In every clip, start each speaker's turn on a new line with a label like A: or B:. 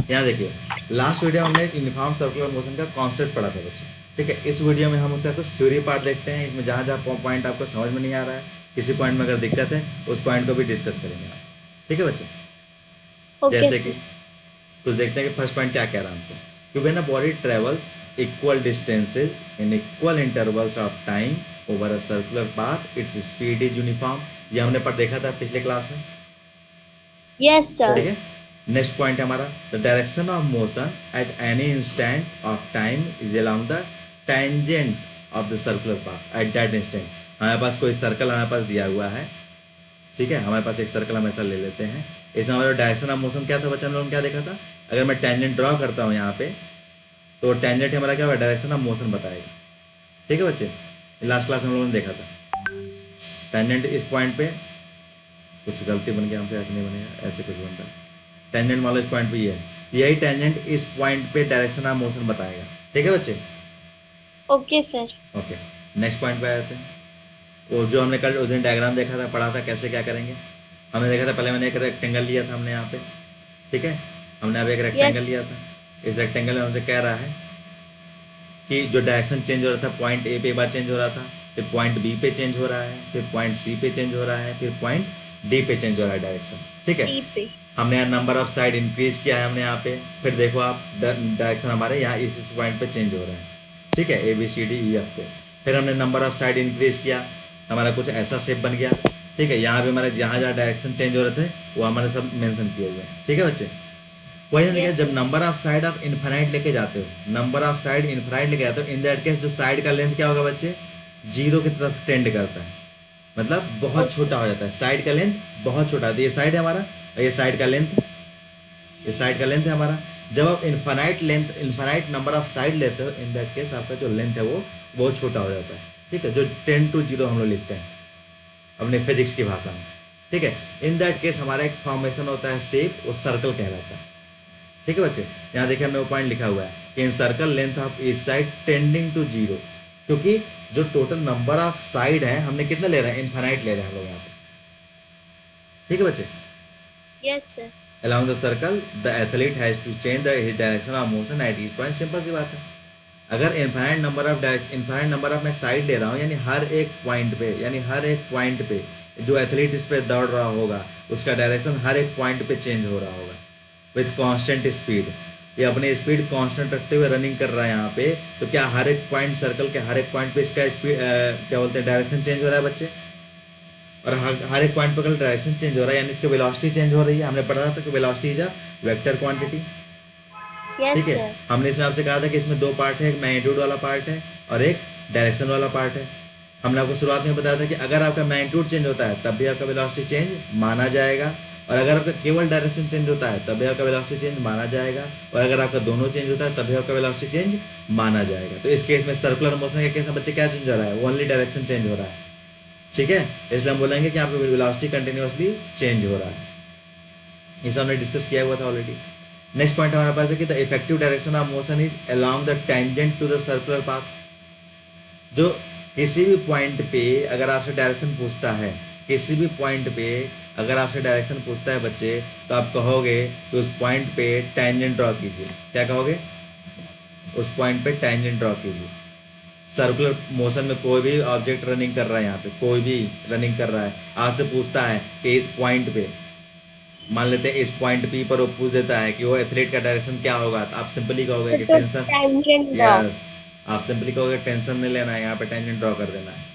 A: यहाँ देखिए, last video में हमने एक यूनिफॉर्म सर्कुलर मोशन का कॉन्सेप्ट पढ़ा था बच्चे। ठीक है, इस वीडियो में हम उसका कुछ थ्योरी पार्ट देखते हैं। इसमें जहाँ जहाँ पॉइंट आपको समझ में नहीं आ रहा है, किसी पॉइंट में अगर दिक्कत है, उस पॉइंट को भी डिस्कस करेंगे आप। ठीक है बच्चे।
B: ओके
A: जैसे कि
B: सर।
A: कुछ देखते हैं कि फर्स्ट पॉइंट क्या कह रहा है हमसे, कि when a body travels equal distances in equal intervals of time over a circular path its speed is uniform. ये हमने पर देखा था पिछले क्लास में।
B: यस
A: ठीक
B: सर।
A: है। नेक्स्ट पॉइंट है हमारा, the direction of motion at any instant of time is along the tangent of the circular path at that instant. हमारे पास कोई सर्कल हमारे पास दिया हुआ है। ठीक है, हमारे पास एक सर्कल हम ऐसा ले लेते हैं। इसमें हमारा डायरेक्शन ऑफ मोशन क्या था बच्चा, हम लोगों ने क्या देखा था? अगर मैं टेंजेंट ड्रॉ करता हूँ यहाँ पे, तो टेंजेंट हमारा क्या होगा, डायरेक्शन ऑफ मोशन बताएगा। ठीक है बच्चे, लास्ट क्लास में हम लोगों ने देखा था टेंजेंट इस पॉइंट पे, कुछ गलती बन गया हमसे, ऐसे नहीं बनेगा, ऐसे कुछ बनता है। टेंजेंट मान लो इस पॉइंट पे ये है, यही टेंजेंट इस पॉइंट पे डायरेक्शन ऑफ मोशन बताएगा। ठीक है बच्चे।
B: Okay sir.
A: Okay, next point पे आ जाते हैं। वो जो हमने कल उस दिन डायग्राम देखा था, पढ़ा था कैसे क्या करेंगे। हमने देखा था, पहले मैंने एक रेक्टेंगल लिया था हमने यहाँ पे। ठीक है, हमने अब एक
B: यस।
A: रेक्टेंगल लिया था। इस रेक्टेंगल में हमसे कह रहा है कि जो डायरेक्शन चेंज हो रहा था, पॉइंट ए पे एक बार चेंज हो रहा था, फिर पॉइंट बी पे चेंज हो रहा है, फिर पॉइंट सी पे चेंज हो रहा है, फिर पॉइंट डी पे चेंज हो रहा है डायरेक्शन। ठीक है,
B: टी पे।
A: हमने यहाँ नंबर ऑफ साइड इंक्रीज किया है हमने यहाँ पे। फिर देखो आप, डायरेक्शन हमारे यहाँ इस पॉइंट पे चेंज हो रहे हैं। ठीक है, A B C D E F पे। फिर हमने नंबर ऑफ साइड इंक्रीज किया, हमारा कुछ ऐसा शेप बन गया। ठीक है, यहाँ पे हमारे जहाँ जहाँ डायरेक्शन चेंज हो रहे थे वो हमारे सब मेंशन किए हुए हैं। ठीक है बच्चे। वही हमने कहा,
B: यस
A: जब
B: सर।
A: नंबर ऑफ साइड आप इन्फाइनाइट लेके जाते हो, नंबर ऑफ साइड इन्फाइनाइट लेके जाते हो, इन दैट केस जो साइड का लेंथ क्या होगा बच्चे, जीरो की तरफ टेंड करता है। मतलब बहुत
B: ओके।
A: छोटा हो जाता है, साइड का लेंथ बहुत छोटा है। तो ये साइड है हमारा, और ये साइड का लेंथ, ये साइड का लेंथ है हमारा। जब आप infinite length, infinite number of side लेते हो, इन दैट केस आपका जो लेंथ है वो बहुत छोटा हो जाता है। ठीक है, जो 10 to 0 हम लोग लिखते हैं अपने फिजिक्स की भाषा में। ठीक है, इन दैट केस हमारा एक फॉर्मेशन होता है शेप, वो सर्कल कहलाता है। ठीक है बच्चे, यहाँ देखिए हमने वो पॉइंट लिखा हुआ है कि in circle length of each side tending to zero. क्योंकि जो टोटल नंबर ऑफ साइड है हमने कितना ले रहे हैं, इनफाइनाइट ले रहे हैं हम लोग यहाँ पे। ठीक है बच्चे।
B: Yes sir.
A: along the circle the athlete has to change the his direction of motion at each point। Simple सी बात है। अगर इनफाइनाइट नंबर ऑफ मैं साइड ले रहा हूँ, यानी हर एक पॉइंट पे, यानी हर एक पॉइंट पे जो एथलीट इस पे दौड़ रहा होगा, उसका डायरेक्शन हर एक पॉइंट पे चेंज हो रहा होगा विथ कांस्टेंट स्पीड। ये अपनी स्पीड कांस्टेंट रखते हुए रनिंग कर रहा है यहाँ पे, तो क्या हर एक पॉइंट, सर्कल के हर एक पॉइंट पे इसका स्पीड क्या बोलते हैं, डायरेक्शन चेंज हो रहा है बच्चे। और हर एक पॉइंट पर डायरेक्शन चेंज हो रहा है, यानी इसकी वेलोसिटी चेंज हो रही है। हमने पढ़ा था कि velocity is a vector quantity. ठीक
B: यस
A: है,
B: सर।
A: हमने इसमें आपसे कहा था कि इसमें दो पार्ट है, एक मैग्नीट्यूड वाला पार्ट है और एक डायरेक्शन वाला पार्ट है। हमने आपको शुरुआत में बताया था कि अगर आपका मैग्नीट्यूड चेंज होता है तब भी आपका वेलोसिटी चेंज माना जाएगा, और अगर आपका केवल डायरेक्शन चेंज होता है तब भी आपका वेलोसिटी चेंज माना जाएगा, और अगर आपका दोनों चेंज होता है तब भी आपका वेलोसिटी चेंज माना जाएगा। तो इस केस में सर्कुलर मोशन के केस में बच्चे क्या चेंज हो रहा है, ओनली डायरेक्शन चेंज हो रहा है। ठीक है, इसलिए हम बोलेंगे कि आपका वेलोसिटी कंटिन्यूसली चेंज हो रहा है। इसे हमने डिस्कस किया हुआ था ऑलरेडी। नेक्स्ट पॉइंट हमारे पास है कि the effective direction of motion is along the tangent to the circular path. जो किसी भी पॉइंट पे अगर आपसे डायरेक्शन पूछता है, किसी भी पॉइंट पे अगर आपसे डायरेक्शन पूछता है बच्चे, तो आप कहोगे कि उस पॉइंट पे टेंजेंट ड्रॉ कीजिए। क्या कहोगे, उस पॉइंट पे टेंजेंट ड्रॉ कीजिए। सर्कुलर मोशन में कोई भी ऑब्जेक्ट रनिंग कर रहा है, यहाँ पे कोई भी रनिंग कर रहा है, आपसे पूछता है कि इस पॉइंट पे, मान लेते हैं इस पॉइंट पी पर वो पूछ देता है कि वो एथलीट का डायरेक्शन क्या होगा, तो आप सिंपली कहोगे कि
B: तो
A: टेंशन।
B: Tangent draw.
A: यस, आप सिंपली कहोगे टेंशन नहीं लेना है, यहाँ पे टेंजेंट ड्रॉ कर देना है,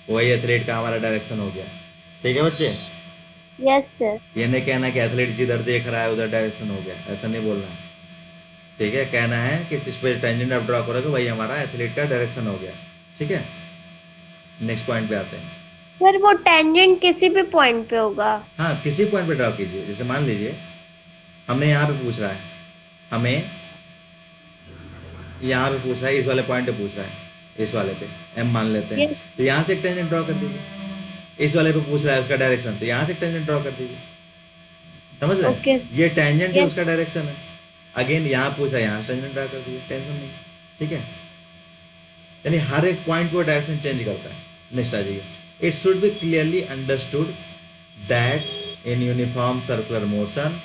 A: वही एथलीट का हमारा डायरेक्शन हो गया। ठीक है बच्चे,
B: यस सर।
A: ये नहीं कहना कि एथलीट जिधर देख रहा है उधर डायरेक्शन हो गया, ऐसा नहीं बोलना है। ठीक है, कहना है कि इस पर टेंजेंट आप ड्रॉ करोगे, वही हमारा एथलीट का डायरेक्शन हो गया। ठीक है, नेक्स्ट पॉइंट पे आते हैं।
B: सर वो टेंजेंट किसी भी पॉइंट पे होगा।
A: हाँ, किसी पॉइंट पे ड्रॉ कीजिए। जैसे मान लीजिए हमने यहाँ पे पूछ रहा है, हमें यहाँ पे पूछ रहा है, इस वाले पॉइंट पे पूछ रहा है, इस वाले पे एम मान लेते हैं,
B: यस।
A: तो यहाँ से एक टेंजेंट ड्रॉ कर दीजिए। इस वाले पे पूछ रहा है उसका डायरेक्शन, तो यहाँ से एक टेंजेंट ड्रॉ कर दीजिए। समझ रहे
B: ओके
A: हैं, ये टेंजेंट है,
B: यस।
A: उसका डायरेक्शन है। अगेन यहाँ पूछ रहा है, यहाँ से टेंजेंट ड्रॉ कर दीजिए, टेंशन नहीं। ठीक है, यानी हर एक पॉइंट को डायरेक्शन चेंज करता है। नेक्स्ट आ जाइए, it should be clearly understood that in uniform circular motion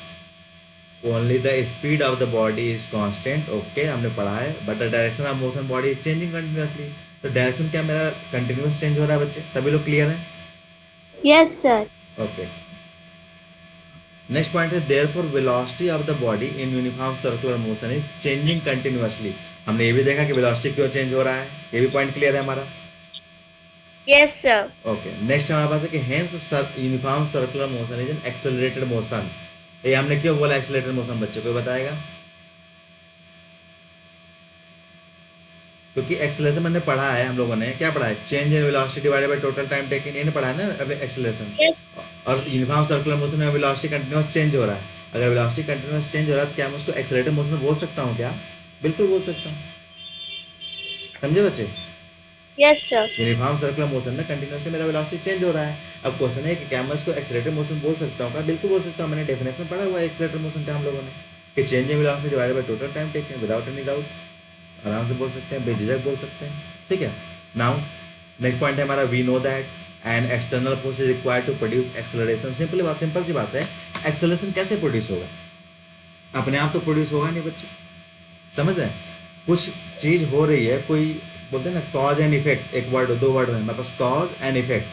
A: only the speed of the body is constant, okay हमने पढ़ा है, but the direction of motion body is changing continuously. तो direction क्या मेरा continuous change हो रहा है बच्चे, सभी लोग क्लियर हैं?
B: Yes, sir.
A: Okay, next point है therefore velocity of the body in uniform circular motion is changing continuously. हमने ये भी देखा कि वेलोसिटी क्यों चेंज हो रहा है, ये भी पॉइंट क्लियर है हमारा।
B: Yes, sir.
A: ओके, नेक्स्ट हमारे पास है कि hence uniform circular motion is an accelerated motion. ये हमने क्यों बोला एक्सेलरेटेड मोशन, बच्चों को बताएगा? क्योंकि एक्सेलरेशन मैंने पढ़ा है, हम लोगों ने क्या पढ़ा है, change in velocity divided by total time taken, ये नहीं पढ़ा है ना अभी एक्सेलरेशन।
B: Yes.
A: और यूनिफॉर्म सर्कुलर मोशन में वेलोसिटी कंटिन्यूस चेंज हो रहा है। अगर वेलोसिटी कंटिन्यूस चेंज हो रहा है तो क्या मैं उसको एक्सेलरेटेड मोशन बोल सकता हूँ क्या? बिल्कुल बोल सकता हूँ, समझे बच्चे?
B: Yes, sir.
A: Uniform circular motion में कंटिन्यूसली मेरा वेलोसिटी चेंज हो रहा है। अब क्वेश्चन है कि क्या मैं इसको एक्सेलरेटेड मोशन बोल सकता हूँ क्या? बिल्कुल बोल सकता हूँ, मैंने डेफिनेशन पढ़ा हुआ है एक्सेलरेटेड मोशन का हम लोगों ने, कि change in velocity divided by total time taken, without any doubt आराम से बोल सकते हैं, बेझिझक बोल सकते हैं, ठीक है। नाउ नेक्स्ट पॉइंट है हमारा, we know that an external force is required to produce acceleration. Simple सी बात है, एक्सेलरेशन कैसे प्रोड्यूस होगा? अपने आप तो प्रोड्यूस होगा नहीं बच्चे, समझ रहे हैं? कुछ चीज हो रही है, कोई बोलते हैं ना कॉज एंड इफेक्ट, एक वर्ड दो वर्ड है हमारे पास, कॉज एंड इफेक्ट।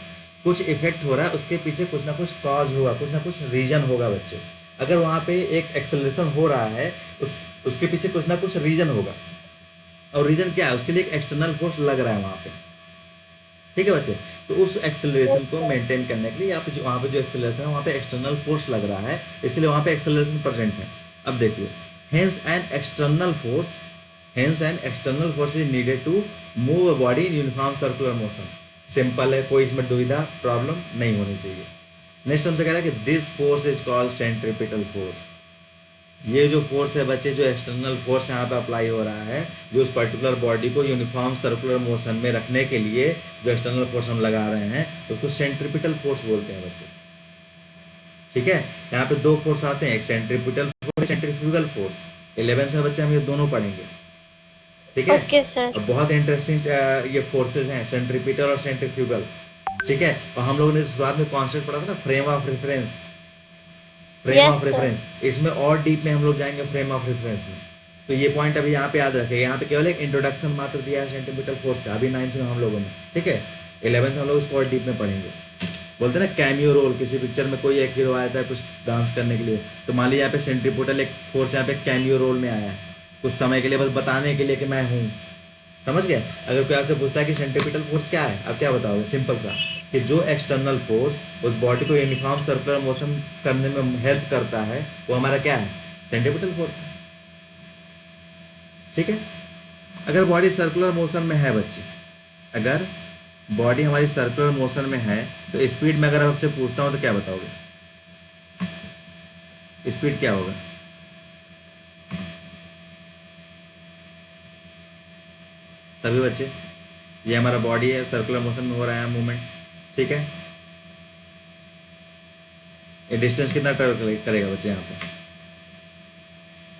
A: कुछ इफेक्ट हो रहा है, उसके पीछे कुछ ना कुछ कॉज होगा, कुछ ना कुछ रीजन होगा बच्चे। अगर वहाँ पे एक एक्सेलरेशन हो रहा है, उसके पीछे कुछ ना कुछ रीजन होगा, और रीजन क्या है, उसके लिए एक एक्सटर्नल फोर्स लग रहा है वहाँ पे, ठीक है बच्चे। तो उस एक्सेलरेशन को मेंटेन करने के लिए आप जो वहाँ पे जो एक्सेलरेशन है वहाँ पे एक्सटर्नल फोर्स लग रहा है, इसलिए वहाँ पे एक्सेलरेशन प्रेजेंट है। अब देखिए, hence an external force is needed to move a body in uniform circular motion. Simple है, कोई इसमें दुविधा प्रॉब्लम नहीं होनी चाहिए। नेक्स्ट हमसे कह रहा है कि this force is called centripetal force. ये जो फोर्स है बच्चे, जो एक्सटर्नल फोर्स यहाँ पे अप्लाई हो रहा है, जो उस पर्टिकुलर बॉडी को यूनिफॉर्म सर्कुलर मोशन में रखने के लिए जो एक्सटर्नल फोर्स हम लगा रहे हैं, उसको सेंट्रीपिटल फोर्स बोलते हैं बच्चे, ठीक है। यहाँ पे दो फोर्स आते हैं, एक centripetal force, centrifugal force. 11th में बच्चे हम ये दोनों पढ़ेंगे, ठीक है।
B: Okay, sir.
A: और बहुत इंटरेस्टिंग ये फोर्सेज हैं, सेंट्रीपिटल और सेंट्रीफ्यूगल, ठीक है। और हम लोगों ने शुरुआत में कॉन्सेप्ट पढ़ा था ना, frame of reference.
B: Yes,
A: of
B: sir.
A: Reference, इसमें और डीप में हम लोग जाएंगे फ्रेम ऑफ रेफरेंस में। तो ये पॉइंट अभी यहाँ पे याद रखें, यहाँ पे केवल एक इंट्रोडक्शन मात्र दिया है सेंटीमीटर फोर्स का, अभी 9th में हम लोगों ने, ठीक है। 11th में हम लोग इसको और डीप में पढ़ेंगे। बोलते हैं ना कैमियो रोल, किसी पिक्चर में कोई एक हीरो आया था कुछ डांस करने के लिए, तो मान लीजिए यहाँ पे सेंट्रीपिटल एक फोर्स यहाँ पे कैमियो रोल में आया है कुछ समय के लिए, बस बताने के लिए कि मैं हूँ, समझ गए। अगर कोई आपसे पूछता है कि सेंट्रीपिटल फोर्स क्या है, आप क्या बताओगे? सिंपल सा, कि जो एक्सटर्नल फोर्स उस बॉडी को यूनिफॉर्म सर्कुलर मोशन करने में हेल्प करता है, वो हमारा क्या है? सेंट्रीपिटल फोर्स है, ठीक है। अगर बॉडी सर्कुलर मोशन में है बच्चे, अगर बॉडी हमारी सर्कुलर मोशन में है, तो स्पीड में अगर आपसे पूछता हूँ तो क्या बताओगे? स्पीड क्या होगा? सभी बच्चे, ये हमारा बॉडी है, सर्कुलर मोशन में हो रहा है मूवमेंट, ठीक है। ये डिस्टेंस कितना ट्रेवल करेगा बच्चे यहाँ पे?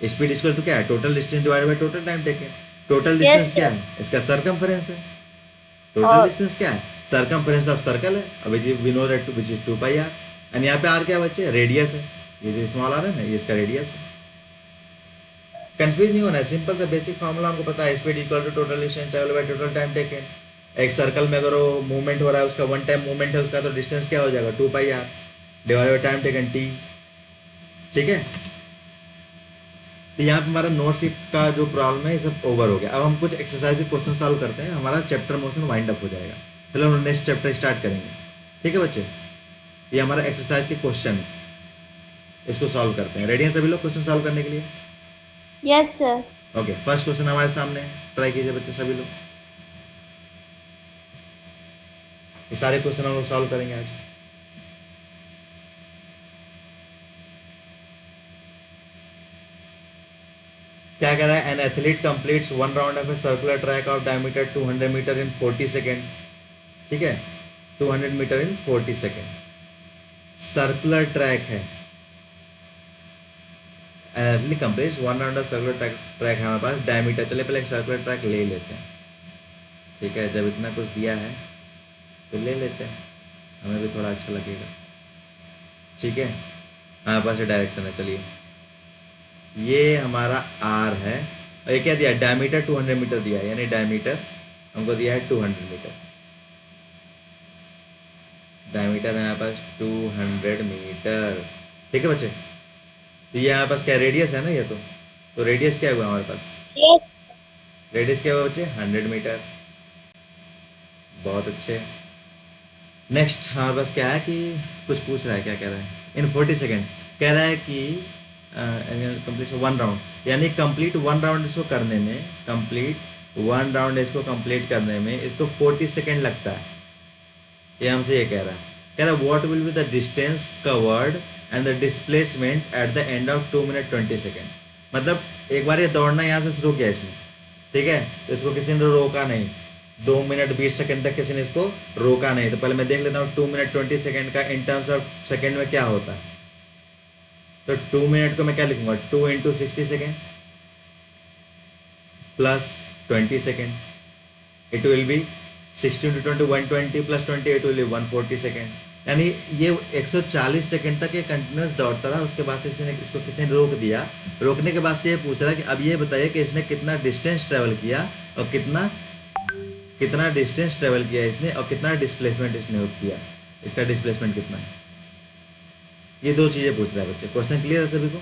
A: स्पीड इक्वल टू क्या है? Total distance divided by total time taken. Total distance
B: Yes,
A: क्या
B: sir.
A: है? इसका सरकमफेरेंस है। टोटल
B: और
A: डिस्टेंस क्या है? सरकमफेरेंस ऑफ सर्कल है, अब we know that which is 2πr, and यहाँ पे आर क्या बच्चे? रेडियस है, ये जो स्मॉल आर है ना, ये इसका रेडियस है। कंफ्यूज नहीं होना है, सिंपल सा बेसिक फार्मूला हमको पता है, speed equal to total distance travel by total time taken. एक सर्कल में अगर वो मूवमेंट हो रहा है, उसका वन टाइम मूवमेंट है उसका, तो डिस्टेंस क्या हो जाएगा? 2πr divide by time taken t, ठीक है। तो यहाँ पे हमारा नोटशिप का जो प्रॉब्लम है ये सब ओवर हो गया। अब हम कुछ एक्सरसाइज क्वेश्चन सॉल्व करते हैं, हमारा चैप्टर मोशन वाइंड अप हो जाएगा, फिर हम नेक्स्ट चैप्टर स्टार्ट करेंगे, ठीक है बच्चे। ये हमारा एक्सरसाइज के क्वेश्चन है, इसको सॉल्व करते हैं। रेडी हैं सभी लोग क्वेश्चन सॉल्व करने के लिए?
B: yes, sir.
A: Okay, first question हमारे सामने है, ट्राई कीजिए बच्चे सभी लोग। ये सारे क्वेश्चन हम लोग सॉल्व करेंगे आज। क्या कह रहा है? An athlete completes one round of a circular track of diameter 200 metre in 40 second, ठीक है। 200 metre in 40 second circular track है। An athlete completes one round of circular track है हमारे पास, डायमीटर, चले पहले एक सर्कुलर ट्रैक ले लेते हैं, ठीक है। जब इतना कुछ दिया है तो ले लेते हैं, हमें भी थोड़ा अच्छा लगेगा, ठीक है। हमारे पास ये डायरेक्शन है, चलिए ये हमारा आर है, और ये क्या दिया, डायमीटर 200 मीटर दिया है, यानी डायमीटर हमको दिया है 200 मीटर। डायमीटर है हमारे पास 200 मीटर। ठीक है बच्चे, तो ये हमारे पास क्या रेडियस है ना, ये तो रेडियस क्या हुआ हमारे पास,
B: Yes.
A: रेडियस क्या हुआ बच्चे, 100 मीटर। बहुत अच्छे। नेक्स्ट हमारे पास क्या है कि कुछ पूछ रहा है, क्या कह रहा है, इन 40 सेकेंड कह रहा है कि कंप्लीट 1 राउंड, यानी कंप्लीट 1 राउंड इसको करने में, कंप्लीट 1 राउंड इसको कंप्लीट करने में इसको 40 सेकेंड लगता है। ये हमसे ये कह रहा है what will be the distance covered and the displacement at the end of 2 minute 20 second. मतलब एक बार ये दौड़ना यहाँ से शुरू किया इसने, ठीक है, तो इसको किसी ने रोका नहीं, 2 मिनट 20 सेकेंड तक किसी ने इसको रोका नहीं। तो पहले मैं देख लेता हूँ 2 मिनट 20 सेकेंड का इन टर्म्स ऑफ सेकेंड में क्या होता है। तो 2 मिनट को मैं क्या लिखूंगा, 2 × 60 second plus 20 second, it will B 60 × 20 120 plus 20, it will be 140 second. यानी ये 140 सेकेंड तक ये कंटिन्यूस दौड़ता रहा। उसके बाद से इसको किसी ने रोक दिया, रोकने के बाद से ये पूछ रहा है कि अब ये बताइए कि इसने कितना डिस्टेंस ट्रेवल किया और कितना डिस्टेंस ट्रेवल किया इसने, और कितना डिस्प्लेसमेंट इसने किया, इसका डिस्प्लेसमेंट कितना है। ये दो चीजें पूछ रहा है बच्चे। क्वेश्चन क्लियर है सभी को?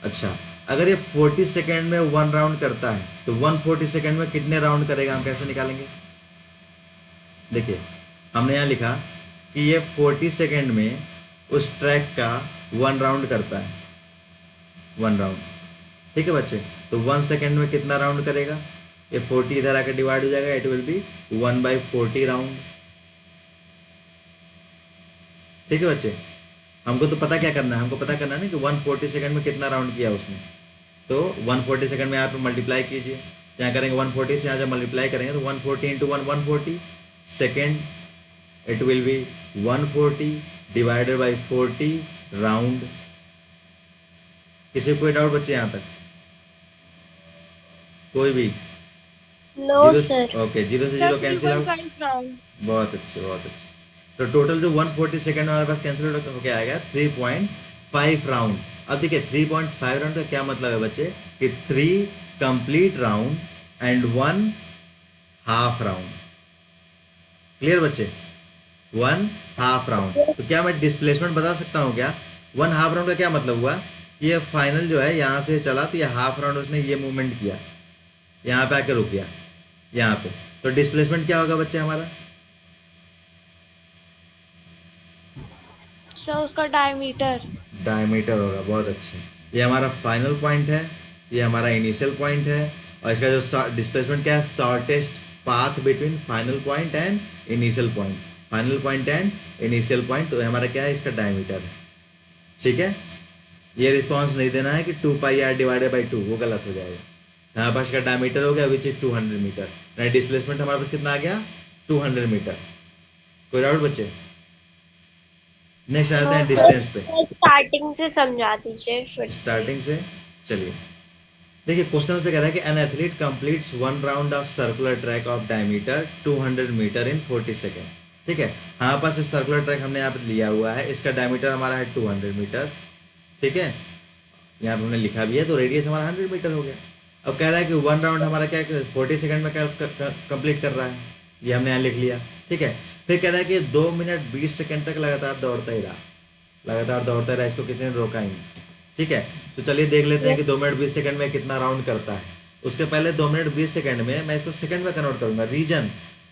A: अच्छा, अगर ये 40 सेकेंड में 1 राउंड करता है तो 140 सेकेंड में कितने राउंड करेगा, हम कैसे निकालेंगे। देखिए हमने यहाँ लिखा कि ये 40 सेकेंड में उस ट्रैक का 1 राउंड करता है, 1 राउंड। ठीक है बच्चे, तो 1 सेकेंड में कितना राउंड करेगा, ये 40 इधर आकर डिवाइड हो जाएगा, इट विल बी 1/40 राउंड। ठीक है बच्चे, हमको तो पता क्या करना है, हमको पता करना है ना कि 140 सेकंड में कितना राउंड किया उसने। तो 140 सेकंड में यहाँ पे मल्टीप्लाई कीजिए, यहाँ करेंगे 140 से, यहाँ जब मल्टीप्लाई करेंगे तो 140 × 1 140 second, it will be 140 divided by 40 round. किसी को कोई डाउट बच्चे यहाँ तक, कोई भी?
B: No, sir.
A: ओके, 0 से 0 कैंसिल आउट।
B: 3.5 round.
A: बहुत अच्छे, बहुत अच्छे। तो टोटल जो 140 सेकंड हमारे पास कैंसिल हो क्या आएगा, 3.5 राउंड। अब देखिए 3.5 राउंड का क्या मतलब है बच्चे, कि 3 complete round and 1 half round. Clear बच्चे, 1 हाफ राउंड। तो क्या मैं डिस्प्लेसमेंट बता सकता हूँ क्या, 1 हाफ राउंड का क्या मतलब हुआ, ये फाइनल जो है यहाँ से चला तो ये हाफ राउंड उसने ये मूवमेंट किया, यहाँ पे आके रुक गया यहाँ पे, तो डिस्प्लेसमेंट क्या होगा बच्चे हमारा,
B: So उसका diameter.
A: डायमीटर होगा। बहुत अच्छे, ये हमारा फाइनल पॉइंट है, ये हमारा इनिशियल पॉइंट है, और इसका जो डिस्प्लेसमेंट क्या है, shortest path between final point and initial point, final point and initial point, तो हमारा क्या है, इसका डायमीटर है। ठीक है, ये रिस्पॉन्स नहीं देना है कि 2πr डिवाइडेड बाई 2, वो गलत हो जाएगा। हमारे पास का डायमीटर हो गया विच इज 200 मीटर, यानी डिस्प्लेसमेंट हमारे पास कितना आ गया, 200 मीटर। कोई डाउट बच्चे? नेक्स्ट आ जाते हैं डिस्टेंस पे।
B: स्टार्टिंग से समझा दीजिए फिर से।
A: स्टार्टिंग से चलिए, देखिए क्वेश्चन से कह रहा है कि an athlete completes 1 round of circular track of diameter 200 metre in 40 second. ठीक है, हमारे पास सर्कुलर ट्रैक हमने यहाँ पे लिया हुआ है, इसका डायमीटर हमारा है 200 मीटर। ठीक है, यहाँ पे हमने लिखा भी है, तो रेडियस हमारा 100 मीटर हो गया। अब कह रहा है कि 1 राउंड हमारा क्या 40 सेकेंड में क्या कंप्लीट कर रहा है, ये हमने यहाँ लिख लिया। ठीक है, फिर कह रहा है कि 2 मिनट 20 सेकेंड तक लगातार दौड़ता ही रहा, लगातार दौड़ता रहा, इसको किसी ने रोका ही नहीं। ठीक है, तो चलिए देख लेते हैं कि 2 मिनट 20 सेकंड में कितना राउंड करता है। उसके पहले 2 मिनट 20 सेकंड में मैं इसको सेकंड में कन्वर्ट करूंगा, रीजन,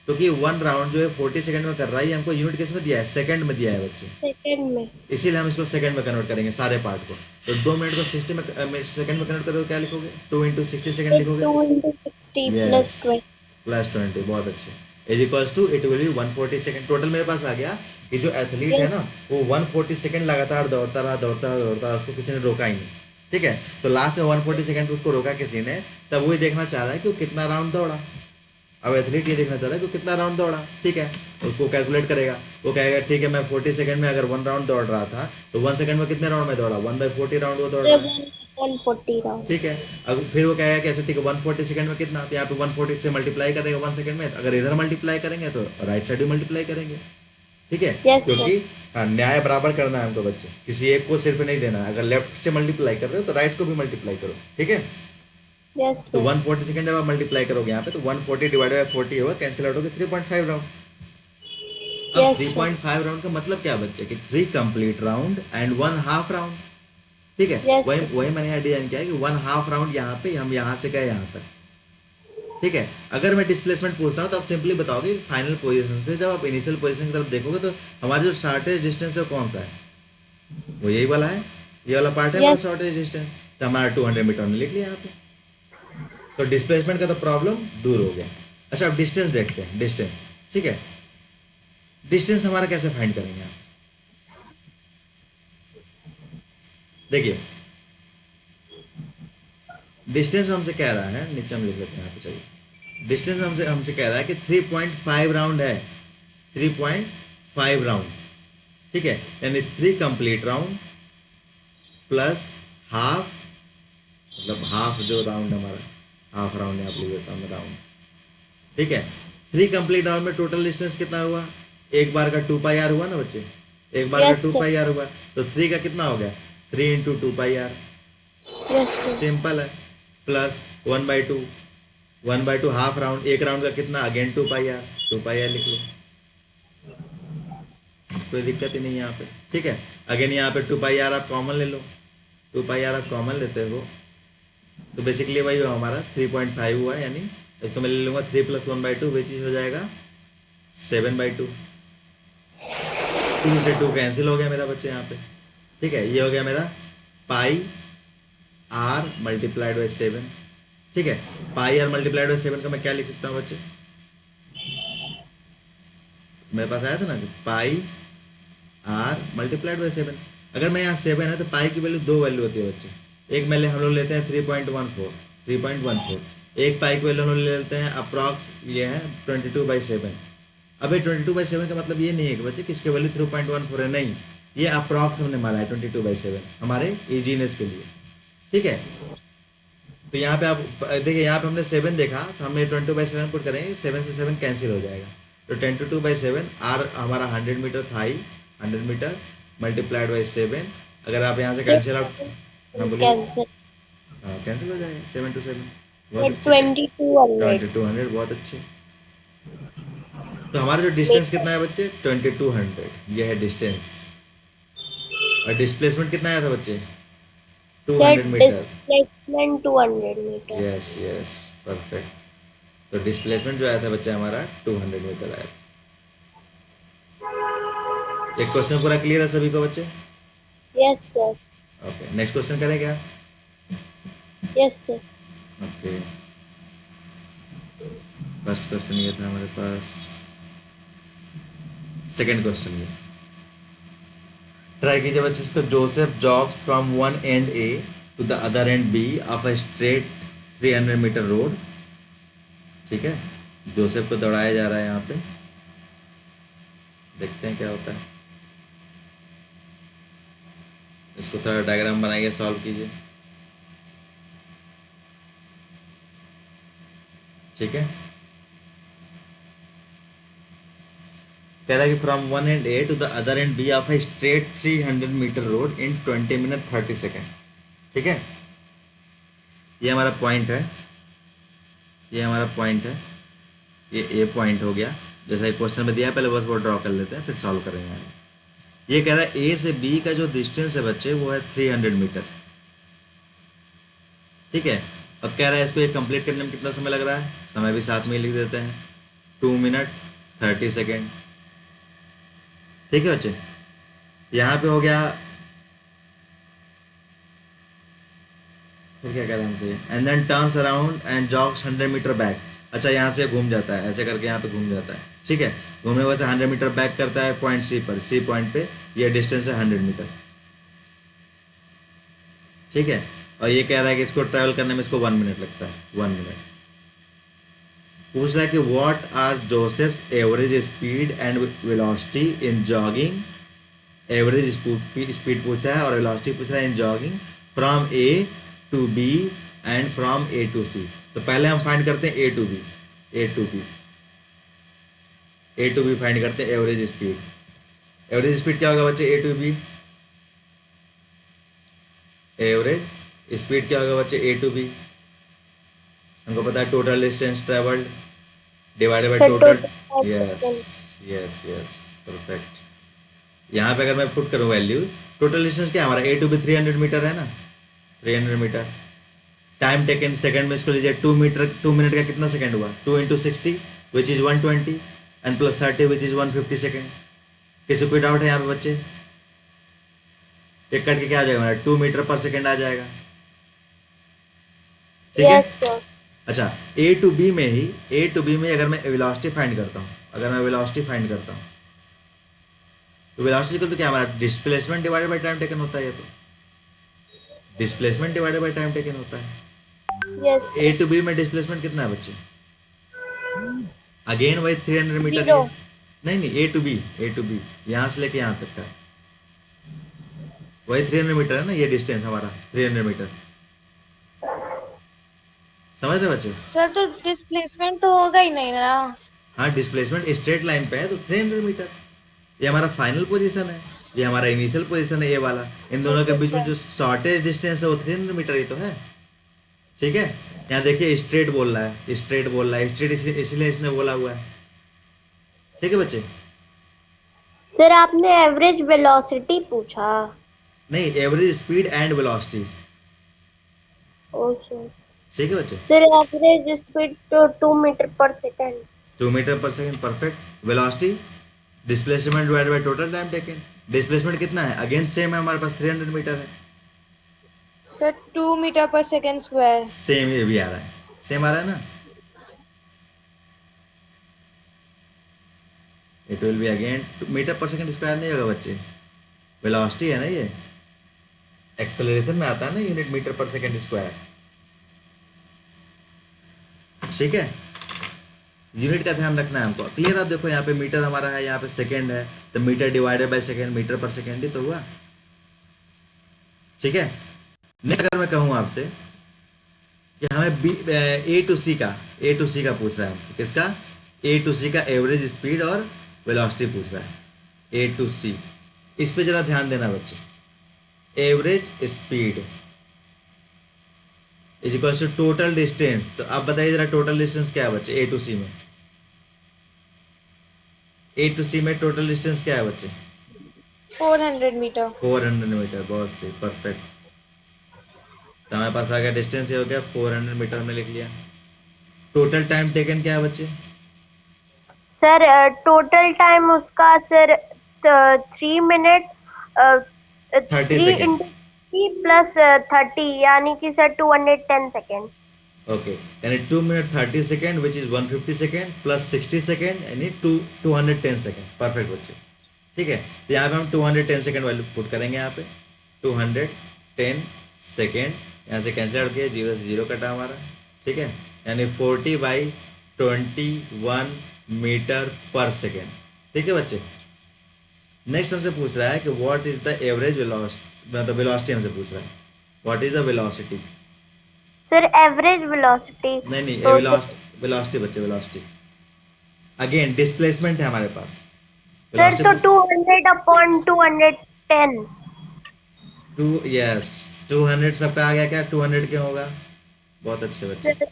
A: क्योंकि 1 राउंड जो है 40 सेकंड में कर रहा है, ये हमको यूनिट किस में दिया है, सेकंड में दिया है बच्चे,
B: सेकंड में,
A: इसीलिए हम इसको सेकंड में कन्वर्ट करेंगे सारे पार्ट को। तो 2 मिनट को 60 में सेकंड में कन्वर्ट करोगे, क्या लिखोगे, 2 × 60 सेकंड लिखोगे,
B: 2 × 60 plus 20.
A: प्लस 20। बहुत अच्छे, is equals to it will be 140 second. Total मेरे पास आ गया कि जो एथलीट है ना, वो 140 सेकंड लगातार दौड़ता रहा, उसको किसी ने रोका ही नहीं। ठीक है, तो लास्ट में 140 सेकंड पे उसको रोका किसी ने, तब वही देखना चाह रहा है कि वो कितना राउंड दौड़ा। अब एथलीट ये देखना चाह रहा है कि वो कितना राउंड दौड़ा। ठीक है, तो उसको कैलकुलेट करेगा, वो कहेगा ठीक है मैं 40 सेकंड में अगर 1 राउंड दौड़ रहा था, तो 1 सेकंड में कितने राउंड में दौड़ा, 1/40 राउंड वो दौड़ रहा है।
B: 140 राउंड।
A: ठीक है, अब फिर वो कहेगा कि अच्छा ठीक है 140 सेकंड में कितना, तो यहाँ पे 140 से मल्टीप्लाई करेगा 1 सेकंड में, अगर इधर मल्टीप्लाई करेंगे तो राइट साइड भी मल्टीप्लाई करेंगे। ठीक है,
B: Yes, sir.
A: क्योंकि हाँ न्याय बराबर करना है हमको बच्चे, किसी एक को सिर्फ नहीं देना है। अगर लेफ्ट से मल्टीप्लाई कर रहे हो तो राइट को भी मल्टीप्लाई करो, ठीक है।
B: Yes,
A: तो
B: sir.
A: 140 सेकंड जब आप मल्टीप्लाई करोगे यहाँ पे तो 140 डिवाइडेड बाई 40 होगा, कैंसिल आउट होगा 3.5 राउंड। अब
B: Yes, sir.
A: 3.5 राउंड का मतलब क्या बच्चे कि 3 complete round and 1 half round, ठीक है।
B: Yes,
A: वही
B: sir.
A: वही मैंने यहाँ डिजाइन किया है कि 1 हाफ राउंड यहाँ पे, हम यहाँ से गए यहाँ तक, ठीक है। अगर मैं डिस्प्लेसमेंट पूछता हूँ तो आप सिंपली बताओगे कि फाइनल पोजीशन से जब आप इनिशियल पोजीशन की तरफ देखोगे तो हमारा जो शॉर्टेज डिस्टेंस है वो कौन सा है, वो यही वाला है, ये वाला पार्ट है हमारा
B: Yes.
A: शॉर्टेज डिस्टेंस, तो हमारा 200 मीटर ने लिख लिया यहाँ पे। तो डिस्प्लेसमेंट का तो प्रॉब्लम दूर हो गया। अच्छा अब डिस्टेंस देखते हैं, डिस्टेंस, ठीक है। डिस्टेंस हमारा कैसे फाइंड करेंगे आप, देखिए डिस्टेंस हमसे कह रहा है, नीचे हम लिख लेते हैं यहाँ पे, चलिए डिस्टेंस हमसे हमसे कह रहा है कि 3.5 राउंड है, 3.5 राउंड, ठीक है। यानी 3 कंप्लीट राउंड प्लस हाफ, मतलब हाफ जो राउंड हमारा हाफ राउंड है, आप लिख देता हूँ राउंड, ठीक है। 3 कंप्लीट राउंड में टोटल डिस्टेंस कितना हुआ, एक बार का 2 पाई आर हुआ ना बच्चे, एक बार
B: Yes,
A: का 2
B: sir.
A: पाई आर हुआ, तो 3 का कितना हो गया, 3 into 2 pi r,
B: Yes, sir.
A: Simple है, प्लस 1/2, 1/2 हाफ राउंड, एक राउंड का कितना, again 2 pi r, 2 pi r लिख लो, कोई दिक्कत ही नहीं है यहाँ पे, ठीक है। अगेन यहाँ पे 2 पाई आर आप कॉमन ले लो, 2 पाई आर आप कॉमन लेते हो तो बेसिकली वही हुआ हमारा 3.5 हुआ, यानी इसको मैं ले लूँगा 3 + 1/2 वही चीज़ हो जाएगा 7/2, 2 से 2 कैंसिल हो गया मेरा बच्चे यहाँ पे, ठीक है। ये हो गया मेरा पाई आर मल्टीप्लाइड बाई 7, ठीक है। पाई आर मल्टीप्लाइड बाई 7 का मैं क्या लिख सकता हूँ बच्चे, मेरे पास आया था ना कि पाई आर मल्टीप्लाइड बाई 7, अगर मैं यहाँ 7 है तो पाई की वैल्यू 2 वैल्यू होती है बच्चे, एक वैल्यू हम लोग लेते हैं 3.14, एक पाई की वैल्यू हम लोग ले लेते हैं अप्रॉक्स, ये है 22/7। अब ये 22/7 का मतलब ये नहीं है कि बच्चे किसके वैल्यू 3.14 है, नहीं, ये अप्रॉक्स हमने माना है 22/7 हमारे इजीनेस के लिए, ठीक है। तो यहाँ पे आप देखिए, यहाँ पे हमने 7 देखा तो हमने 22/7 पुट करेंगे, 7 से 7 कैंसिल हो जाएगा, तो 22/7 आर हमारा 100 मीटर था ही, 100 मीटर मल्टीप्लाइड बाई 7, अगर आप यहाँ से कैंसिल आउट, हाँ बोलिए,
B: Cancel.
A: हाँ कैंसिल हो जाएगा 7 to 7,
B: At
A: बहुत अच्छे,
B: 2200.
A: 2200 बहुत अच्छे। तो हमारा जो डिस्टेंस कितना है बच्चे 2200, ये है डिस्टेंस, और डिस्प्लेसमेंट कितना आया था बच्चे 200 metre,
B: Displacement 200 meter.
A: Yes yes perfect. तो डिस्प्लेसमेंट जो आया था बच्चा हमारा 200 मीटर आया था। एक क्वेश्चन पूरा क्लियर है सभी को बच्चे,
B: Yes, sir.
A: Okay next question करें क्या,
B: Yes, sir.
A: Okay first question ये था हमारे पास, सेकंड क्वेश्चन ये ट्राई कीजिए बच्चे इसको, Joseph jogs from one end A to the other end B of a straight 300 metre road, ठीक है। जोसेफ को दौड़ाया जा रहा है यहाँ पे, देखते हैं क्या होता है, इसको थोड़ा डायग्राम बनाइए, सॉल्व कीजिए, ठीक है। कह रहा है कि from one end A to the other end B of a straight 300 metre road in 20 minute 30 second, ठीक है। ये हमारा पॉइंट है, ये हमारा पॉइंट है, ये ए पॉइंट हो गया, जैसा क्वेश्चन में दिया है, पहले बस वो ड्रॉ कर लेते हैं फिर सॉल्व करेंगे। ये कह रहा है ए से बी का जो डिस्टेंस है बच्चे वो है 300 मीटर, ठीक है। अब कह रहा है इसको ये कंप्लीट करने में कितना समय लग रहा है, समय भी साथ में ही लिख देते हैं 2 मिनट 30 सेकेंड, ठीक है बच्चे। यहाँ पे हो गया, फिर क्या कह रहे हैं हमसे, and then turns around and jogs 100 metre back, अच्छा यहाँ से घूम जाता है, ऐसे करके यहाँ पे घूम जाता है, ठीक है। घूमने वजह से 100 मीटर बैक करता है पॉइंट सी पर, सी पॉइंट पे ये डिस्टेंस है 100 मीटर, ठीक है। और ये कह रहा है कि इसको ट्रैवल करने में इसको 1 मिनट लगता है, 1 मिनट। पूछ रहा है कि what are Joseph's average speed and velocity in jogging, average speed पूछ रहा है और वेलोसिटी पूछ रहा है in jogging from A to B and from A to C. तो पहले हम फाइंड करते हैं ए टू बी फाइंड करते हैं एवरेज स्पीड, एवरेज स्पीड क्या होगा बच्चे, ए टू बी, एवरेज स्पीड क्या होगा बच्चे, ए टू बी, हमको पता है total distance travelled divided by
B: sir
A: total.
B: Total time
A: yes,
B: taken.
A: Yes, yes, perfect. यहाँ पे अगर मैं पुट करूँ वैल्यू, टोटल डिस्टेंस क्या है हमारा, ए टू बी 300 मीटर है ना, 300 मीटर। टाइम टेकन सेकंड में इसको लीजिए, 2 मीटर, 2 मिनट का कितना सेकंड हुआ, 2 × 60 which is 120 and plus 30 which is 150 second. किसी कोई डाउट है यहाँ पे बच्चे, एक कट के क्या आ जाएगा हमारा, 2 मीटर पर सेकेंड आ जाएगा, ठीक है।
B: Yes sir.
A: अच्छा, ए टू बी में ही, ए टू बी में अगर मैं वेलोसिटी फाइंड करता हूँ, अगर मैं वेलोसिटी फाइंड करता हूँ, तो वेलोसिटी को तो क्या हमारा displacement divided by time taken होता है, ये तो displacement divided by time taken होता है।
B: Yes
A: ah
B: sir.
A: To B में डिस्प्लेसमेंट कितना है बच्चे, अगेन वही 300 मीटर ही
B: जीरो।
A: है। नहीं नहीं, A to B, A to B यहाँ से लेके यहाँ तक का वही 300 मीटर है ना, ये डिस्टेंस हमारा 300 मीटर, समझ रहे बच्चे।
C: सर तो डिस्प्लेसमेंट तो होगा ही नहीं ना।
A: हाँ, डिस्प्लेसमेंट स्ट्रेट लाइन पे है तो 300 मीटर, ये हमारा फाइनल पोजीशन है, ये हमारा इनिशियल पोजीशन है, ये वाला। इन दोनों के
C: ओके
A: बीच में
C: सर।
A: जो शॉर्टेज डिस्टेंस है वो 300 मीटर ही तो है, ठीक है। यहाँ देखिए स्ट्रेट बोल रहा है, स्ट्रेट बोल रहा है, स्ट्रेट इसलिए इसने बोला हुआ है, ठीक है बच्चे।
B: सर आपने एवरेज वेलोसिटी पूछा।
A: नहीं, average speed and velocity,
B: oh sir.
A: ठीक है बच्चे।
B: सर एवरेज स्पीड तो 2 metre per second.
A: 2 metre per second, perfect. Velocity displacement divided bye total time taken, displacement कितना है, अगेन सेम है हमारे पास, 300 मीटर है,
C: sir 2 metre per second square.
A: Same ये भी आ रहा है, सेम आ रहा है ना। It will be again metre per second square नहीं होगा बच्चे, वेलोसिटी है ना ये, एक्सेलरेशन में आता है ना unit metre per second square, ठीक है। यूनिट का ध्यान रखना है हमको, क्लियर। आप देखो यहाँ पे मीटर हमारा है, यहाँ पे सेकेंड है, तो metre divided by second, metre per second ही तो हुआ, ठीक है। नेक्स्ट अगर मैं कहूँ आपसे कि हमें बी ए टू सी का पूछ रहा है हमसे, किसका, ए टू सी का एवरेज स्पीड और वेलोसिटी पूछ रहा है, ए टू सी। इस पे जरा ध्यान देना बच्चे, average speed is equal to total distance. तो आप बताइए जरा टोटल डिस्टेंस क्या है बच्चे, ए टू सी में, ए टू सी में टोटल डिस्टेंस क्या है बच्चे,
C: 400 मीटर।
A: 400 मीटर, बहुत सही, परफेक्ट। तो हमारे पास आ गया डिस्टेंस, ये हो गया 400 मीटर में लिख लिया। टोटल टाइम टेकन क्या है बच्चे,
B: सर टोटल टाइम उसका सर 3 मिनट,
A: 30
B: 3
A: सेकेंड,
B: इंटू 3 + 30 यानी कि सर 210 सेकेंड।
A: ओके। यानी 2 minute 30 second which is 150 second plus 60 second, यानी 210 सेकेंड, परफेक्ट बच्चे, ठीक है। तो यहाँ पे हम 210 सेकेंड वैल्यू पुट करेंगे, यहाँ पे 210 सेकेंड, यहाँ से कैंसिल आउट किया, 0 से 0 कटा हमारा, ठीक है। यानी 40/21 मीटर पर सेकेंड, ठीक है बच्चे। नेक्स्ट हमसे पूछ रहा है कि what is the average velocity, मतलब वेलोसिटी हमसे पूछ रहा है, what is the velocity.
B: Sir average velocity
A: नहीं नहीं,
B: तो
A: वेलोसिटी, वेलोसिटी बच्चे, वेलोसिटी। अगेन डिस्प्लेसमेंट है हमारे पास,
B: सर तो
A: वेलोसिटी
B: 200/210।
A: टू, यस, 200 सबका आ गया क्या, 200 क्यों होगा, बहुत अच्छे बच्चे।
B: सर तो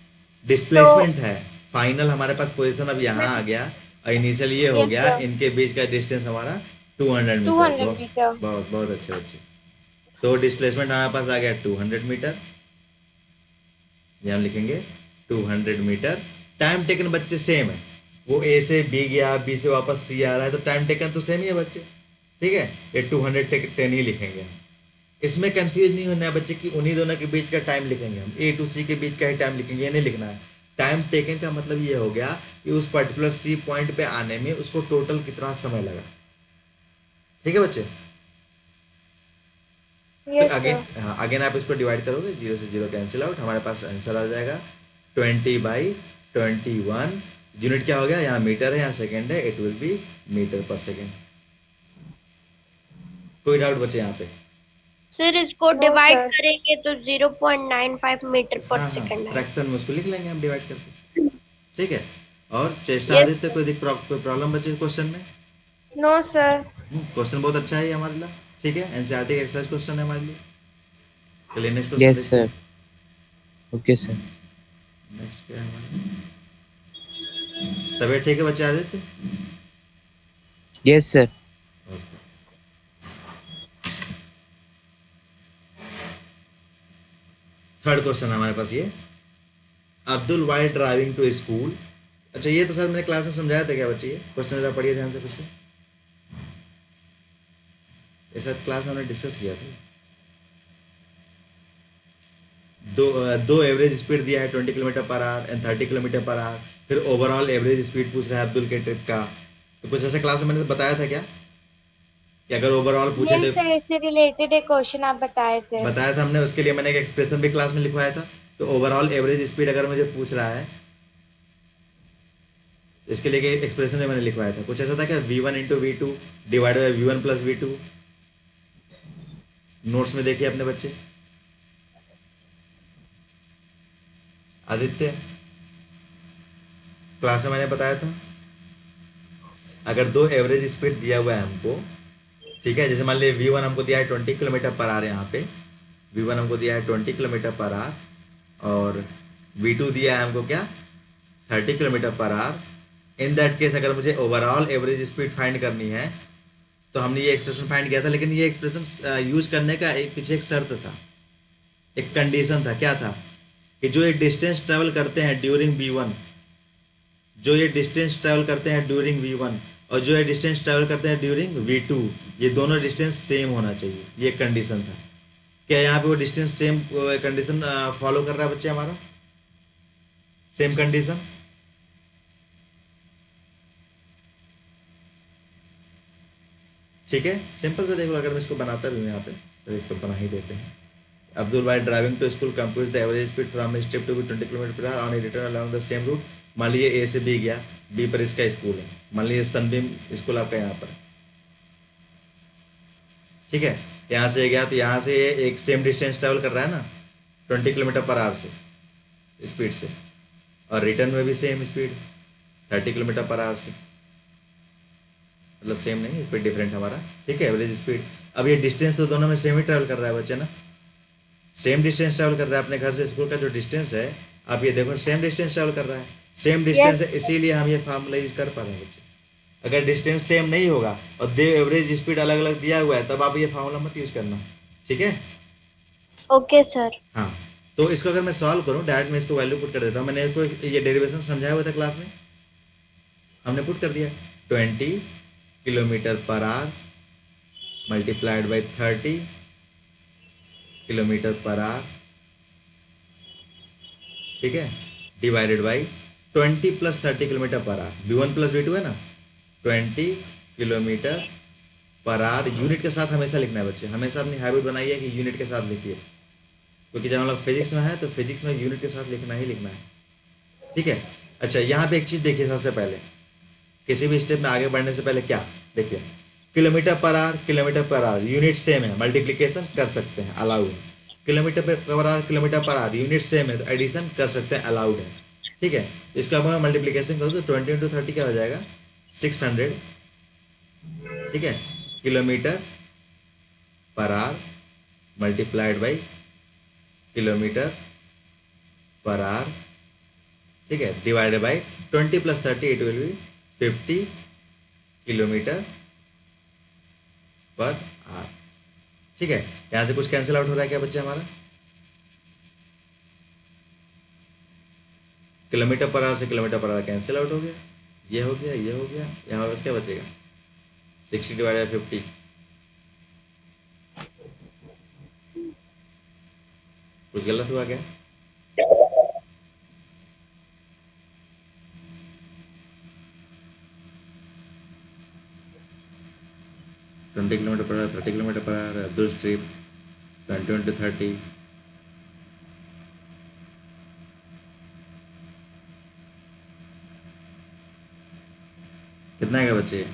A: डिस्प्लेसमेंट है, फाइनल हमारे पास पोजीशन अब यहाँ आ गया, और इनिशियल ये हो
C: यस
A: गया,
C: सर।
A: इनके बीच का डिस्टेंस हमारा 200 मीटर,
C: 200 मीटर।
A: बहुत बहुत अच्छे बच्चे। तो डिस्प्लेसमेंट हमारे पास आ गया 200 मीटर, ये हम लिखेंगे 200 मीटर। टाइम टेकन बच्चे सेम है, वो ए से बी गया, बी से वापस सी आ रहा है, तो टाइम टेकन तो सेम ही है बच्चे, ठीक है। ये 210 ही लिखेंगे हम, इसमें कंफ्यूज नहीं होना है बच्चे कि उन्हीं दोनों के बीच का टाइम लिखेंगे हम, ए टू सी के बीच का ही टाइम लिखेंगे, ये नहीं लिखना है। टाइम टेकन का मतलब ये हो गया कि उस पर्टिकुलर सी पॉइंट पे आने में उसको टोटल कितना समय लगा, ठीक है बच्चे। तो
C: यस
A: अगेन,
C: सर।
A: हाँ, अगेन आप इसको डिवाइड करोगे, 0 से 0 कैंसिल आउट, हमारे पास आंसर आ जाएगा 20/21। यूनिट क्या हो गया, यहाँ मीटर है, यहाँ सेकेंड है, it will B metre per second. कोई डाउट बच्चे यहाँ पे।
B: सर इसको
C: नो
B: डिवाइड
C: सर।
B: करेंगे तो 0.95 मीटर पर
A: हाँ हाँ,
B: सेकेंड है।
A: फ्रैक्शन में उसको लिख लेंगे हम डिवाइड करके, ठीक है। और चेष्टा
B: यस
A: आदित्य, कोई प्रॉब्लम बचे क्वेश्चन में।
C: No sir.
A: क्वेश्चन बहुत अच्छा है ये हमारे लिए, ठीक है, एनसीईआरटी का एक्सरसाइज क्वेश्चन है हमारे लिए। चलिए नेक्स्ट क्वेश्चन
D: यस
A: देखते
D: सर।
A: हैं।
D: Okay sir.
A: नेक्स्ट क्या है हमारा? तबीयत ठीक है बच्चे Aditya?
D: Yes sir.
A: Okay. Third question है हमारे पास ये, Abdul while driving to school. अच्छा ये तो शायद मैंने क्लास में समझाया था क्या बच्चे, ये क्वेश्चन जरा पढ़िए ध्यान से फिर से, ये शायद क्लास में हमने डिस्कस किया था। दो एवरेज स्पीड दिया है 20 kilometre per our and 30 kilometre per our, फिर ओवरऑल एवरेज स्पीड पूछ रहा है अब्दुल के ट्रिप का। तो कुछ ऐसा क्लास में मैंने बताया था क्या कि अगर ओवरऑल पूछे
C: यस
A: तो
C: सर, इससे रिलेटेड एक क्वेश्चन आप बताए थे।
A: बताया था हमने, उसके लिए मैंने एक एक्सप्रेशन भी क्लास में लिखवाया था। तो ओवरऑल एवरेज स्पीड अगर मुझे पूछ रहा है, इसके लिए एक एक्सप्रेशन में मैंने लिखवाया था, कुछ ऐसा था क्या, v1 × v2 divide by v1 + v2। Notes में देखिए अपने बच्चे। आदित्य, क्लास में मैंने बताया था अगर दो एवरेज स्पीड दिया हुआ है हमको, ठीक है, जैसे मान लीजिए v1 हमको दिया है 20 किलोमीटर पर आवर, यहाँ पे v1 हमको दिया है 20 किलोमीटर पर आवर और v2 दिया है हमको क्या, 30 kilometre per our. In that case अगर मुझे ओवरऑल एवरेज स्पीड फाइंड करनी है तो हमने ये एक्सप्रेशन फाइंड किया था, लेकिन ये एक्सप्रेशन यूज करने का एक पीछे एक शर्त था, एक कंडीशन था। क्या था कि जो ये डिस्टेंस ट्रेवल करते हैं ड्यूरिंग v1, जो ये डिस्टेंस ट्रेवल करते हैं ड्यूरिंग v1 और जो ये डिस्टेंस ट्रेवल करते हैं ड्यूरिंग v2, ये दोनों डिस्टेंस सेम होना चाहिए, ये कंडीशन था। क्या यहाँ पे वो डिस्टेंस सेम कंडीशन फॉलो कर रहा है बच्चे हमारा, सेम कंडीशन? ठीक है, सिंपल से देखो, अगर मैं इसको बनाता भी हूँ यहाँ पे तो इसको बना ही देते हैं। Abdul while driving to school compute the average speed from his trip to be 20 kilometre per hour on return along the same route. मान लीजिए ए से बी गया, बी पर इसका स्कूल है, मान लीजिए सनबीम स्कूल आपका यहाँ पर, ठीक है, यहाँ से गया तो यहाँ से ये एक सेम डिस्टेंस ट्रेवल कर रहा है ना 20 किलोमीटर पर आवर से स्पीड से, और रिटर्न में भी same speed 30 kilometre per our से, मतलब सेम नहीं, स्पीड डिफरेंट हमारा, ठीक है, एवरेज स्पीड। अब ये डिस्टेंस तो दोनों में सेम ही ट्रैवल कर रहा है बच्चे ना, सेम डिस्टेंस ट्रैवल कर रहा है, अपने घर से स्कूल का जो डिस्टेंस है आप ये देखो सेम डिस्टेंस ट्रैवल कर रहा है, सेम डिस्टेंस
C: यस
A: है, इसीलिए हम ये फार्मूला यूज कर पा रहे हैं बच्चे। अगर डिस्टेंस सेम नहीं होगा और दे एवरेज स्पीड अलग अलग दिया हुआ है तब आप ये फार्मूला मत यूज करना, ठीक है।
B: Okay sir.
A: हाँ, तो इसको अगर मैं सॉल्व करूँ डायरेक्ट मैं इसको वैल्यू पुट कर देता हूँ, मैंने इसको ये डेरिवेशन समझाया हुआ था क्लास में, हमने पुट कर दिया 20 kilometre per our multiplied by 30 kilometre per our, ठीक है, divided by 20 + 30 kilometre per our, v1 + v2 है ना, 20 किलोमीटर पर आवर यूनिट के साथ हमेशा लिखना है बच्चे, हमेशा अपनी हैबिट बनाई है कि यूनिट के साथ लिखिए, क्योंकि जब हम लोग फिजिक्स में है तो फिजिक्स में यूनिट के साथ लिखना ही लिखना है, ठीक है। अच्छा यहाँ पे एक चीज़ देखिए, सबसे पहले किसी भी स्टेप में आगे बढ़ने से पहले क्या देखिए, kilometre per our unit same है, मल्टीप्लिकेशन कर सकते हैं, अलाउड है। Kilometre per our unit same है तो एडिशन कर सकते हैं, अलाउड है, ठीक है। इसका अब मैं मल्टीप्लिकेशन करूँ तो 20 × 30 क्या हो जाएगा, 600, ठीक है, kilometre per our multiplied by kilometre per our, ठीक है, divided by 20 + 30 it will B 50 kilometre per our, ठीक है। यहाँ से कुछ कैंसिल आउट हो रहा है क्या बच्चे हमारा, किलोमीटर पर आवर से kilometre per our cancel out हो गया, ये हो गया, ये हो गया, यहाँ बस क्या बचेगा 60 डिवाइडेड बाई 50, कुछ गलत हुआ क्या? Twenty kilometre per hour 30 kilometre per hour, Abdul strip 20 × 30, कितना आएगा बच्चे?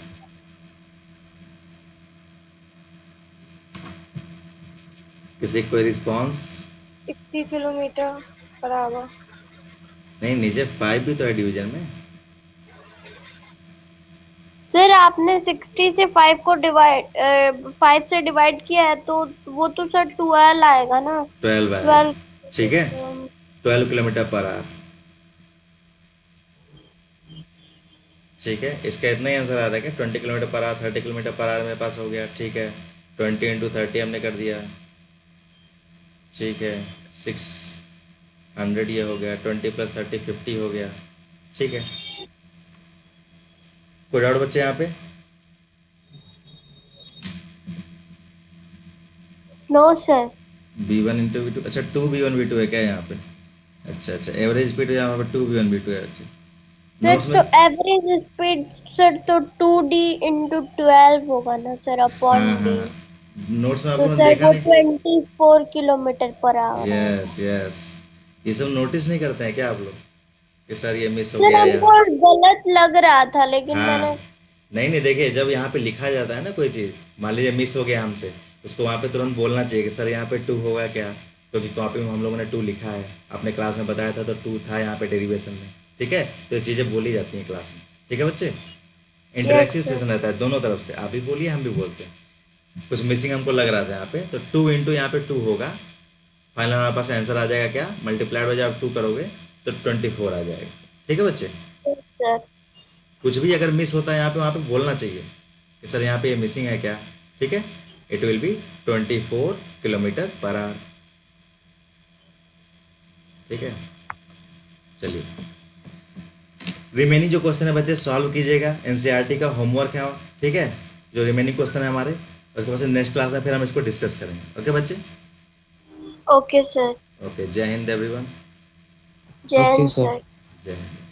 A: किसी कोई रिस्पॉन्स?
C: 60 kilometre per our.
A: नहीं, नीचे 5 भी तो है डिवीजन में।
B: सर सर आपने 60 से 5 को डिवाइड 5 से डिवाइड किया है तो वो तो सर 12 आएगा ना।
A: 12 है,
B: 12
A: ठीक है, 12 किलोमीटर पर आवर। ठीक है, इसका इतना ही आंसर आ रहा है कि 20 kilometre per hour, 30 kilometre per our मेरे पास हो गया। ठीक है, 20 इंटू 30 हमने कर दिया। ठीक है, 600 ये हो गया, 20 प्लस 30 50 हो गया। ठीक है, कोई डाउट बच्चे यहाँ पे?
B: No sir.
A: B1 into V2, अच्छा 2B1 V2 है क्या यहाँ पे? अच्छा अच्छा, एवरेज स्पीड यहाँ पे 2B1 V2 है। अच्छा,
B: सर
A: नोट्स
B: तो
A: में,
B: एवरेज स्पीड सर तो 2D इंटू 12 होगा ना सर अपॉन
A: हाँ
B: डी।
A: हाँ, नोट्स में आप
B: तो
A: लोगों ने
B: सर
A: देखा
B: वो
A: नहीं?
B: 24 किलोमीटर पर आवर है।
A: यस यस, ये सब नोटिस नहीं करते हैं क्या आप लोग कि सर ये मिस हो
B: सर
A: गया या?
B: हमको गलत लग रहा था लेकिन मैंने।
A: हाँ, नहीं नहीं, देखिए जब यहाँ पे लिखा जाता है ना कोई चीज़, मान लीजिए मिस हो गया हमसे, उसको वहाँ पे तुरंत बोलना चाहिए कि सर यहाँ पे 2 होगा क्या, क्योंकि कॉपी में हम लोगों ने 2 लिखा है, आपने क्लास में बताया था तो 2 था यहाँ पे डेरिवेशन में। ठीक है, तो ये चीज़ें बोली जाती हैं क्लास में। ठीक है बच्चे,
B: यस
A: इंटरेक्टिव
B: सर।
A: सेशन रहता है दोनों तरफ से, आप भी बोलिए हम भी बोलते हैं। कुछ मिसिंग हमको लग रहा था यहाँ पे, तो 2 इंटू यहाँ पे 2 होगा। फाइनल हमारे पास आंसर आ जाएगा क्या, मल्टीप्लाइड बाय जब आप 2 करोगे तो 24 आ जाएगा। ठीक है बच्चे,
B: सर
A: कुछ भी अगर मिस होता है यहाँ पे, वहाँ पे बोलना चाहिए कि सर यहाँ पे ये मिसिंग है क्या। ठीक है, it will B 24 kilometre per our. ठीक है, चलिए रिमेनिंग जो क्वेश्चन है बच्चे सॉल्व कीजिएगा, एनसीईआरटी का होमवर्क है। ठीक है, जो रिमेनिंग क्वेश्चन है हमारे, उसके बाद नेक्स्ट क्लास में फिर हम इसको डिस्कस करेंगे। ओके बच्चे,
B: ओके सर।
A: ओके, जय हिंद एवरीवन।
B: जय
D: ओके
B: हिंद
D: सर।
B: सर।
A: जय हिंद।